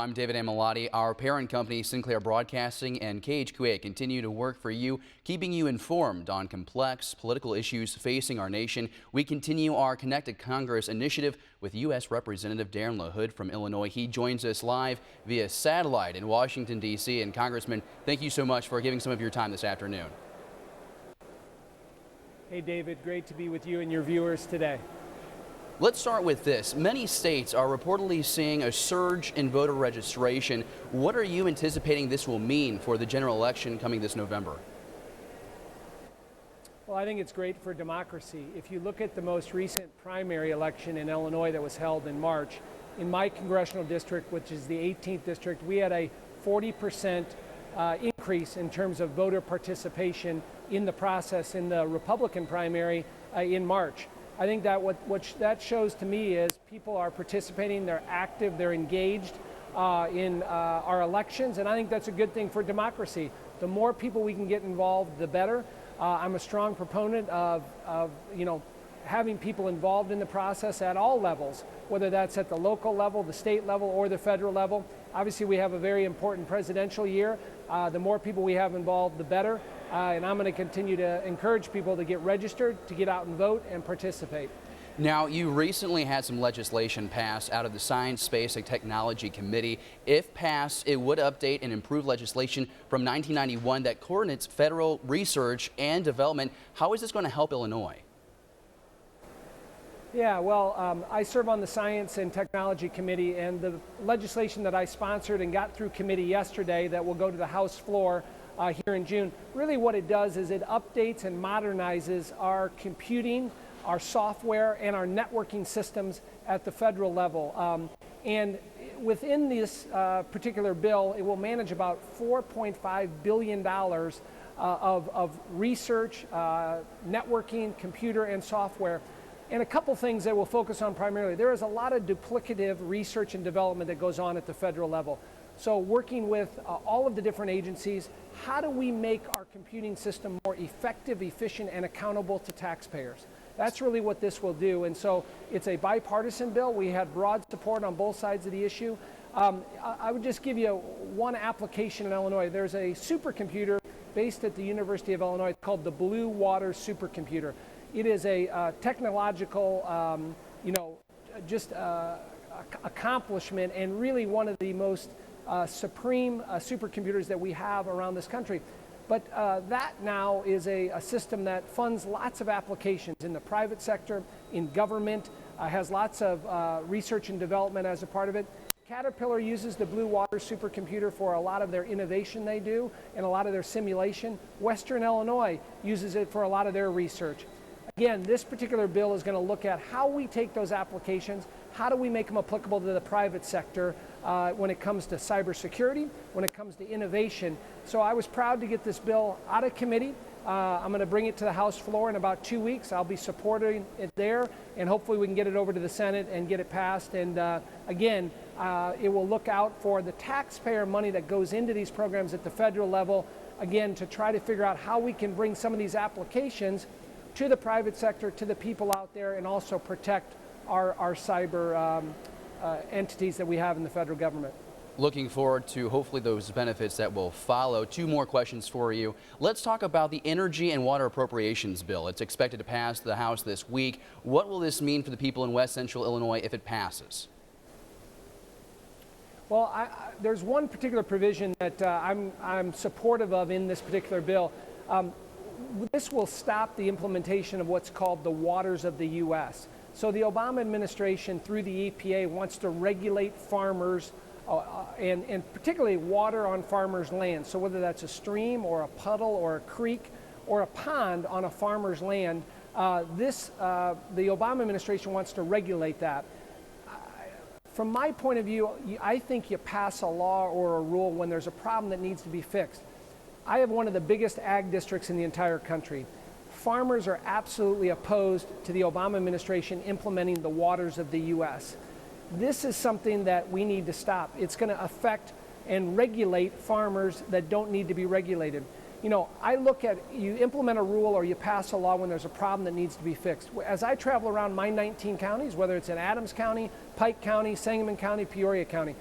I'm David Amilati. Our parent company, Sinclair Broadcasting and KHQA, continue to work for you, keeping you informed on complex political issues facing our nation. We continue our Connected Congress initiative with U.S. Representative Darren LaHood from Illinois. He joins us live via satellite in Washington, D.C. And Congressman, thank you so much for giving some of your time this afternoon. Hey, David, great to be with you and your viewers today. Let's start with this. Many states are reportedly seeing a surge in voter registration. What are you anticipating this will mean for the general election coming this November? Well, I think it's great for democracy. If you look at the most recent primary election in Illinois that was held in March, in my congressional district, which is the 18th district, we had a 40% increase in terms of voter participation in the process in the Republican primary in March. I think that what that shows to me is people are participating, they're active, they're engaged in our elections, and I think that's a good thing for democracy. The more people we can get involved, the better. I'm a strong proponent of having people involved in the process at all levels, whether that's at the local level, the state level, or the federal level. Obviously, we have a very important presidential year. The more people we have involved, the better. And I'm going to continue to encourage people to get registered, to get out and vote and participate. Now, you recently had some legislation passed out of the Science, Space, and Technology Committee. If passed, it would update and improve legislation from 1991 that coordinates federal research and development. How is this going to help Illinois? Yeah, well, I serve on the Science and Technology Committee, and the legislation that I sponsored and got through committee yesterday that will go to the House floor here in June, really what it does is it updates and modernizes our computing, our software, and our networking systems at the federal level. And within this particular bill, it will manage about $4.5 billion of research, networking, computer, and software. And a couple things that we'll focus on primarily. There is a lot of duplicative research and development that goes on at the federal level. So working with all of the different agencies, how do we make our computing system more effective, efficient, and accountable to taxpayers? That's really what this will do. And so it's a bipartisan bill. We had broad support on both sides of the issue. I would just give you one application in Illinois. There's a supercomputer based at the University of Illinois called the Blue Water Supercomputer. It is a technological, accomplishment, and really one of the most supreme supercomputers that we have around this country. But that now is a system that funds lots of applications in the private sector, in government, has lots of research and development as a part of it. Caterpillar uses the Blue Water Supercomputer for a lot of their innovation they do and a lot of their simulation. Western Illinois uses it for a lot of their research. Again, this particular bill is going to look at how we take those applications, how do we make them applicable to the private sector when it comes to cybersecurity, when it comes to innovation. So I was proud to get this bill out of committee. I'm going to bring it to the House floor in about 2 weeks. I'll be supporting it there, and hopefully we can get it over to the Senate and get it passed. And again, it will look out for the taxpayer money that goes into these programs at the federal level, again, to try to figure out how we can bring some of these applications to the private sector, to the people out there, and also protect our cyber entities that we have in the federal government. Looking forward to hopefully those benefits that will follow. Two more questions for you. Let's talk about the Energy and Water Appropriations Bill. It's expected to pass the House this week. What will this mean for the people in West Central Illinois if it passes? Well, there's one particular provision that I'm supportive of in this particular bill. This will stop the implementation of what's called the waters of the U.S. So the Obama administration, through the EPA, wants to regulate farmers and particularly water on farmers' land. So whether that's a stream or a puddle or a creek or a pond on a farmer's land, the Obama administration wants to regulate that. From my point of view, I think you pass a law or a rule when there's a problem that needs to be fixed. I have one of the biggest ag districts in the entire country. Farmers are absolutely opposed to the Obama administration implementing the waters of the U.S. This is something that we need to stop. It's going to affect and regulate farmers that don't need to be regulated. You know, I look at, you implement a rule or you pass a law when there's a problem that needs to be fixed. As I travel around my 19 counties, whether it's in Adams County, Pike County, Sangamon County, Peoria County,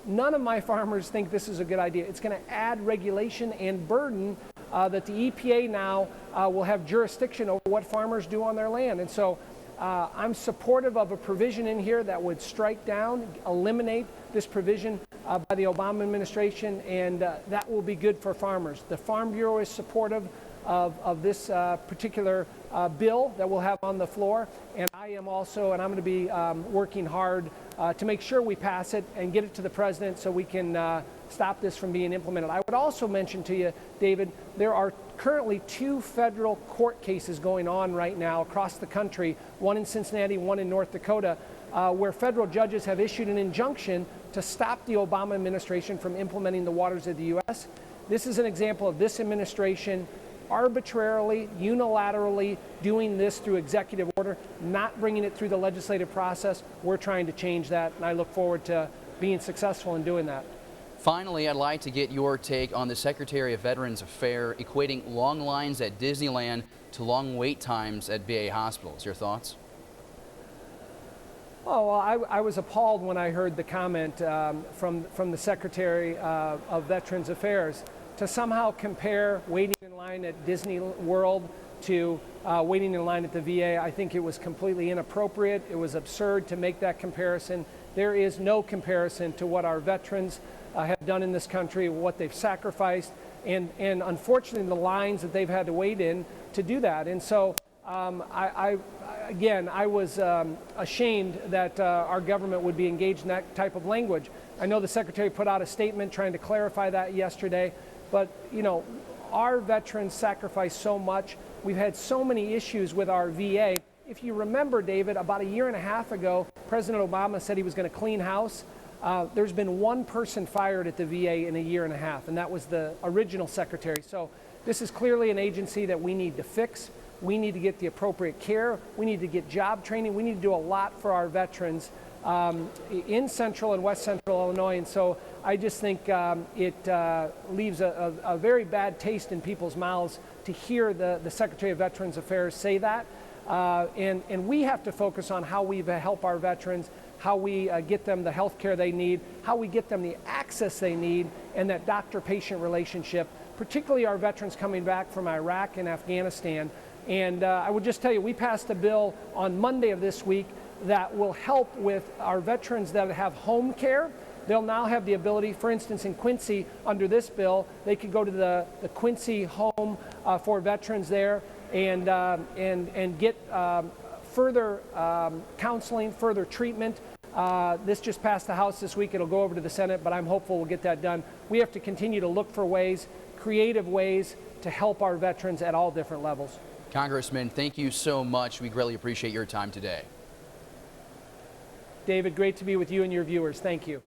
none of my farmers think this is a good idea. It's going to add regulation and burden that the EPA now will have jurisdiction over what farmers do on their land. And so I'm supportive of a provision in here that would strike down, eliminate this provision by the Obama administration, and that will be good for farmers. The Farm Bureau is supportive of this particular bill that we'll have on the floor, and I am also, and I'm going to be working hard to make sure we pass it and get it to the president so we can stop this from being implemented. I would also mention to you, David, there are currently 2 federal court cases going on right now across the country, one in Cincinnati, one in North Dakota, where federal judges have issued an injunction to stop the Obama administration from implementing the waters of the U.S. This is an example of this administration arbitrarily, unilaterally doing this through executive order, not bringing it through the legislative process. We're trying to change that, and I look forward to being successful in doing that. Finally, I'd like to get your take on the Secretary of Veterans Affairs equating long lines at Disneyland to long wait times at VA hospitals. Your thoughts? Oh, well, I was appalled when I heard the comment from the Secretary of Veterans Affairs to somehow compare waiting in line at Disney World to waiting in line at the VA. I think it was completely inappropriate. It was absurd to make that comparison. There is no comparison to what our veterans have done in this country, what they've sacrificed, and unfortunately the lines that they've had to wait in to do that. And so I was ashamed that our government would be engaged in that type of language. I know the Secretary put out a statement trying to clarify that yesterday, but you know, our veterans sacrifice so much. We've had so many issues with our VA. If you remember, David, about a year and a half ago, President Obama said he was going to clean house. There's been one person fired at the VA in a year and a half, and that was the original secretary. So this is clearly an agency that we need to fix. We need to get the appropriate care. We need to get job training. We need to do a lot for our veterans in central and west central Illinois. And so I just think it leaves a very bad taste in people's mouths to hear the Secretary of Veterans Affairs say that. And we have to focus on how we help our veterans, how we get them the health care they need, how we get them the access they need, and that doctor-patient relationship, particularly our veterans coming back from Iraq and Afghanistan. And I would just tell you, we passed a bill on Monday of this week that will help with our veterans that have home care. They'll now have the ability, for instance, in Quincy, under this bill, they could go to the Quincy home for veterans there and get further counseling, further treatment. This just passed the House this week. It'll go over to the Senate, but I'm hopeful we'll get that done. We have to continue to look for ways, creative ways, to help our veterans at all different levels. Congressman, thank you so much. We greatly appreciate your time today. David, great to be with you and your viewers. Thank you.